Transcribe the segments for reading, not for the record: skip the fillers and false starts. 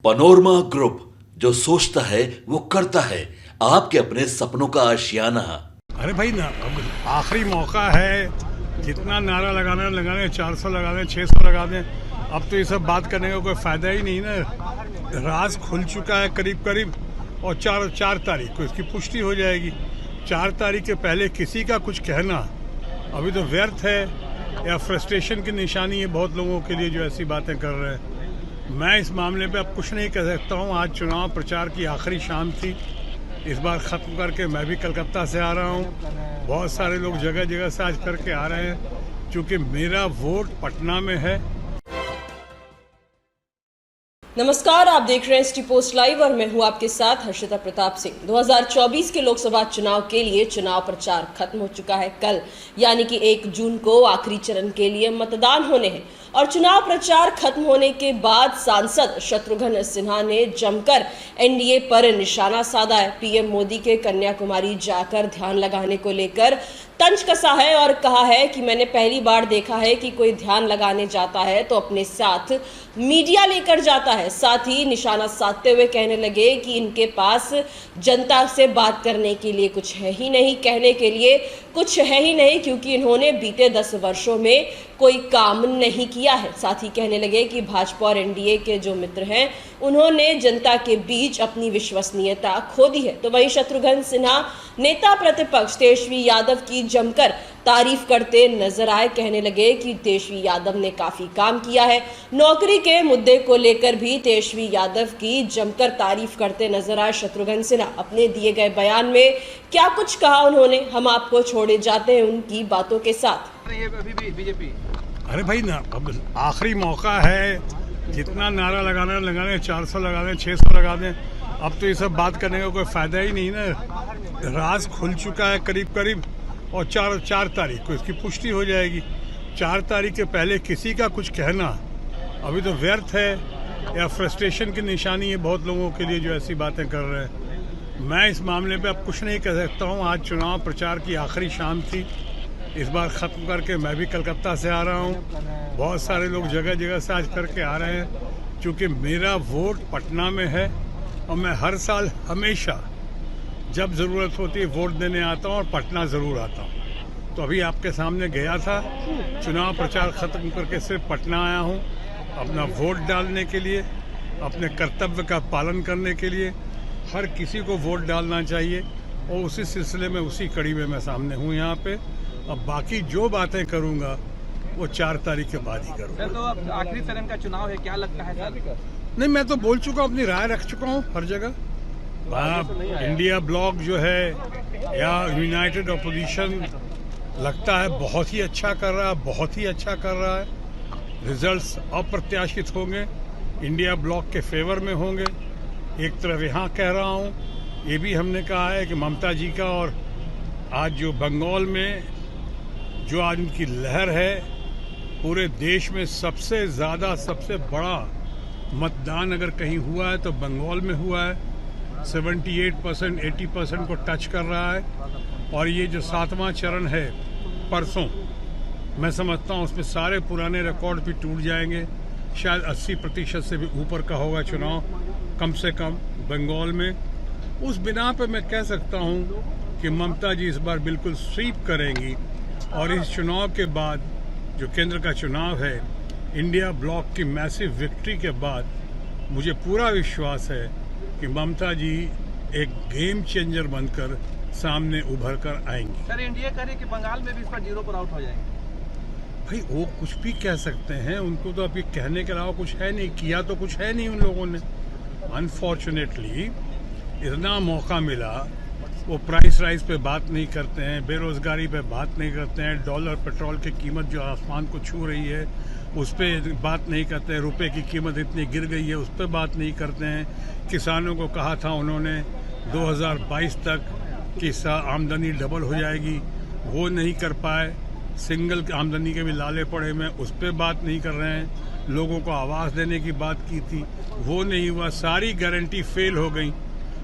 Panorama group, जो सोचता है वो करता है। आपके अपने सपनों का आशियाना। अरे भाई ना, अब आखिरी मौका है। जितना नारा लगाना लगाने, 400 लगा दें, 600 लगा दें। अब तो ये सब बात करने का कोई फायदा ही नहीं ना। राज खुल चुका है करीब करीब, और चार तारीख को इसकी पुष्टि हो जाएगी। 4 तारीख के पहले किसी का कुछ कहना अभी तो व्यर्थ है, या फ्रस्ट्रेशन की निशानी है बहुत लोगों के लिए जो ऐसी बातें कर रहे हैं। मैं इस मामले पे अब कुछ नहीं कह सकता हूँ। आज चुनाव प्रचार की आखिरी शाम थी। इस बार ख़त्म करके मैं भी कलकत्ता से आ रहा हूँ। बहुत सारे लोग जगह जगह से आज करके आ रहे हैं, क्योंकि मेरा वोट पटना में है। नमस्कार, आप देख रहे हैं सिटी पोस्ट लाइव और मैं हूं आपके साथ हर्षिता प्रताप सिंह। 2024 के लोकसभा चुनाव के लिए चुनाव प्रचार खत्म हो चुका है। कल यानी कि 1 जून को आखिरी चरण के लिए मतदान होने हैं और चुनाव प्रचार खत्म होने के बाद सांसद शत्रुघ्न सिन्हा ने जमकर एनडीए पर निशाना साधा है। पीएम मोदी के कन्याकुमारी जाकर ध्यान लगाने को लेकर तंज कसा है और कहा है कि मैंने पहली बार देखा है कि कोई ध्यान लगाने जाता है तो अपने साथ मीडिया लेकर जाता है। साथ ही निशाना साधते हुए कहने लगे कि इनके पास जनता से बात करने के लिए कुछ है ही नहीं, कहने के लिए कुछ है ही नहीं, क्योंकि इन्होंने बीते 10 वर्षों में कोई काम नहीं किया है। साथ ही कहने लगे कि भाजपा और एनडीए के जो मित्र हैं उन्होंने जनता के बीच अपनी विश्वसनीयता खो दी है। तो वहीं शत्रुघ्न सिन्हा नेता प्रतिपक्ष तेजस्वी यादव की जमकर तारीफ करते नजर आए। कहने लगे कि तेजस्वी यादव ने काफी काम किया है। नौकरी के मुद्दे को लेकर भी तेजस्वी यादव की जमकर तारीफ करते नजर आए शत्रुघ्न सिन्हा। अपने दिए गए बयान में क्या कुछ कहा उन्होंने, हम आपको छोड़े जाते हैं उनकी बातों के साथ। अभी भी बीजेपी, अरे भाई ना, अब आखिरी मौका है। जितना नारा लगाना लगाने, 400 लगा दें, 600 लगा दें। अब तो ये सब बात करने का कोई फायदा ही नहीं ना। राज खुल चुका है करीब करीब, और चार तारीख को इसकी पुष्टि हो जाएगी। 4 तारीख के पहले किसी का कुछ कहना अभी तो व्यर्थ है, या फ्रस्ट्रेशन की निशानी है बहुत लोगों के लिए जो ऐसी बातें कर रहे हैं। मैं इस मामले पे अब कुछ नहीं कह सकता हूँ। आज चुनाव प्रचार की आखिरी शाम थी। इस बार ख़त्म करके मैं भी कलकत्ता से आ रहा हूँ। बहुत सारे लोग जगह जगह से आज करके आ रहे हैं, क्योंकि मेरा वोट पटना में है। और मैं हर साल हमेशा जब ज़रूरत होती है वोट देने आता हूँ, और पटना ज़रूर आता हूँ। तो अभी आपके सामने गया था, चुनाव प्रचार ख़त्म करके सिर्फ पटना आया हूँ अपना वोट डालने के लिए, अपने कर्तव्य का पालन करने के लिए। हर किसी को वोट डालना चाहिए, और उसी सिलसिले में, उसी कड़ी में मैं सामने हूँ यहाँ पे। अब बाकी जो बातें करूँगा वो 4 तारीख के बाद ही करूँगा। तो अब आखिरी चरण का चुनाव है, क्या लगता है सर? नहीं, मैं तो बोल चुका हूँ, अपनी राय रख चुका हूँ हर जगह। इंडिया ब्लॉक जो है या यूनाइटेड अपोजिशन लगता है बहुत ही अच्छा कर रहा है, बहुत ही अच्छा कर रहा है। रिजल्ट्स अप्रत्याशित होंगे, इंडिया ब्लॉक के फेवर में होंगे। एक तरफ यहाँ कह रहा हूँ, ये भी हमने कहा है कि ममता जी का, और आज जो बंगाल में जो आज उनकी लहर है, पूरे देश में सबसे ज़्यादा, सबसे बड़ा मतदान अगर कहीं हुआ है तो बंगाल में हुआ है। 78%, 80% को टच कर रहा है। और ये जो 7वां चरण है परसों, मैं समझता हूँ उसमें सारे पुराने रिकॉर्ड भी टूट जाएंगे। शायद 80% से भी ऊपर का होगा चुनाव, कम से कम बंगाल में। उस बिना पे मैं कह सकता हूँ कि ममता जी इस बार बिल्कुल स्वीप करेंगी। और इस चुनाव के बाद जो केंद्र का चुनाव है, इंडिया ब्लॉक की मैसिव विक्ट्री के बाद मुझे पूरा विश्वास है कि ममता जी एक गेम चेंजर बनकर सामने उभर कर आएंगी। सर, एनडीए कह रही है कि बंगाल में भी इस पर 0 पर आउट हो जाएंगे। भाई वो कुछ भी कह सकते हैं, उनको तो अभी कहने के अलावा कुछ है नहीं, किया तो कुछ है नहीं उन लोगों ने। अनफॉर्चुनेटली इतना मौका मिला, वो प्राइस राइज पे बात नहीं करते हैं, बेरोजगारी पे बात नहीं करते हैं, डॉलर पेट्रोल की कीमत जो आसमान को छू रही है उस पर बात नहीं करते हैं, रुपए की कीमत इतनी गिर गई है उस पर बात नहीं करते हैं। किसानों को कहा था उन्होंने 2022 तक कि आमदनी डबल हो जाएगी, वो नहीं कर पाए। सिंगल आमदनी के भी लाले पड़े में, उस पर बात नहीं कर रहे हैं। लोगों को आवास देने की बात की थी, वो नहीं हुआ। सारी गारंटी फेल हो गई।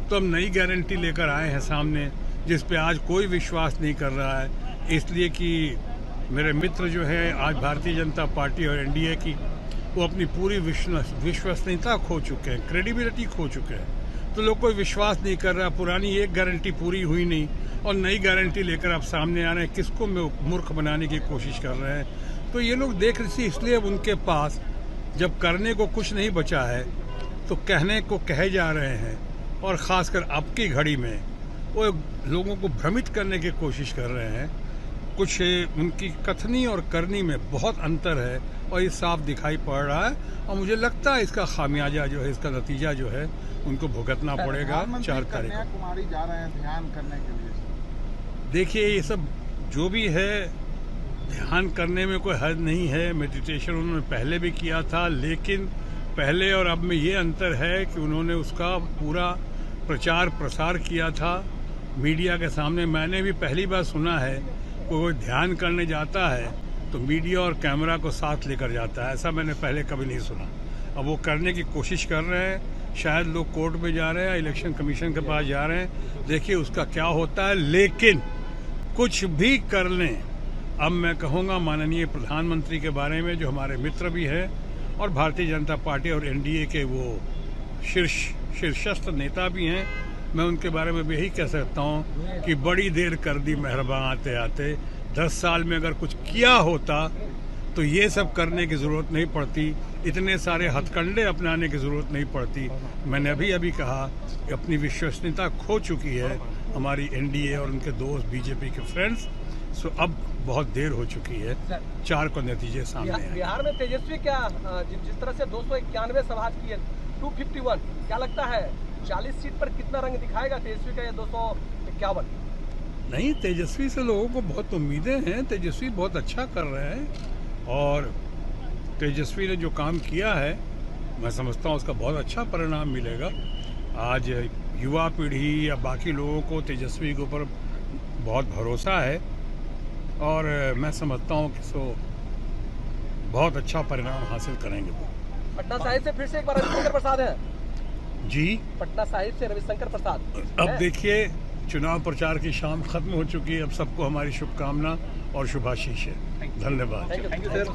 तो हम नई गारंटी लेकर आए हैं सामने, जिस पे आज कोई विश्वास नहीं कर रहा है, इसलिए कि मेरे मित्र जो है आज भारतीय जनता पार्टी और एनडीए की, वो अपनी पूरी विश्वसनीयता खो चुके हैं, क्रेडिबिलिटी खो चुके हैं। तो लोग कोई विश्वास नहीं कर रहा, पुरानी एक गारंटी पूरी हुई नहीं और नई गारंटी लेकर आप सामने आ रहे हैं, किसको मूर्ख बनाने की कोशिश कर रहे हैं। तो ये लोग देख रहे, इसलिए अब उनके पास जब करने को कुछ नहीं बचा है तो कहने को कहे जा रहे हैं, और ख़ासकर अब की घड़ी में वो लोगों को भ्रमित करने की कोशिश कर रहे हैं। कुछ उनकी कथनी और करनी में बहुत अंतर है और ये साफ दिखाई पड़ रहा है, और मुझे लगता है इसका खामियाजा जो है, इसका नतीजा जो है उनको भुगतना पड़ेगा 4 तारीख को। कन्याकुमारी जा रहे हैं ध्यान करने के लिए। देखिए, ये सब जो भी है, ध्यान करने में कोई हद नहीं है। मेडिटेशन उन्होंने पहले भी किया था, लेकिन पहले और अब में ये अंतर है कि उन्होंने उसका पूरा प्रचार प्रसार किया था मीडिया के सामने। मैंने भी पहली बार सुना है कोई ध्यान करने जाता है तो मीडिया और कैमरा को साथ लेकर जाता है, ऐसा मैंने पहले कभी नहीं सुना। अब वो करने की कोशिश कर रहे हैं, शायद लोग कोर्ट में जा रहे हैं, इलेक्शन कमीशन के पास जा रहे हैं, देखिए उसका क्या होता है। लेकिन कुछ भी कर लें, अब मैं कहूँगा माननीय प्रधानमंत्री के बारे में, जो हमारे मित्र भी हैं और भारतीय जनता पार्टी और एनडीए के वो शीर्षस्थ नेता भी हैं, मैं उनके बारे में भी यही कह सकता हूँ कि बड़ी देर कर दी मेहरबान आते आते। 10 साल में अगर कुछ किया होता तो ये सब करने की ज़रूरत नहीं पड़ती, इतने सारे हथकंडे अपनाने की ज़रूरत नहीं पड़ती। मैंने अभी कहा कि अपनी विश्वसनीयता खो चुकी है हमारी एनडीए और उनके दोस्त बीजेपी के फ्रेंड्स। सो अब बहुत देर हो चुकी है, 4 को नतीजे सामने आए। बिहार में तेजस्वी क्या जिस तरह से 291 सभा की है, 251, क्या लगता है 40 सीट पर कितना रंग दिखाएगा तेजस्वी का ये 251? नहीं, तेजस्वी से लोगों को बहुत उम्मीदें हैं। तेजस्वी बहुत अच्छा कर रहे हैं और तेजस्वी ने जो काम किया है, मैं समझता हूँ उसका बहुत अच्छा परिणाम मिलेगा। आज युवा पीढ़ी या बाकी लोगों को तेजस्वी के ऊपर बहुत भरोसा है और मैं समझता हूँ कि बहुत अच्छा परिणाम हासिल करेंगे वो। पटना साहिब से फिर से एक बार रविशंकर प्रसाद है जी, पटना साहिब से रविशंकर प्रसाद। अब देखिए, चुनाव प्रचार की शाम खत्म हो चुकी है। अब सबको हमारी शुभकामना और शुभाशीष है। धन्यवाद। Thank you sir.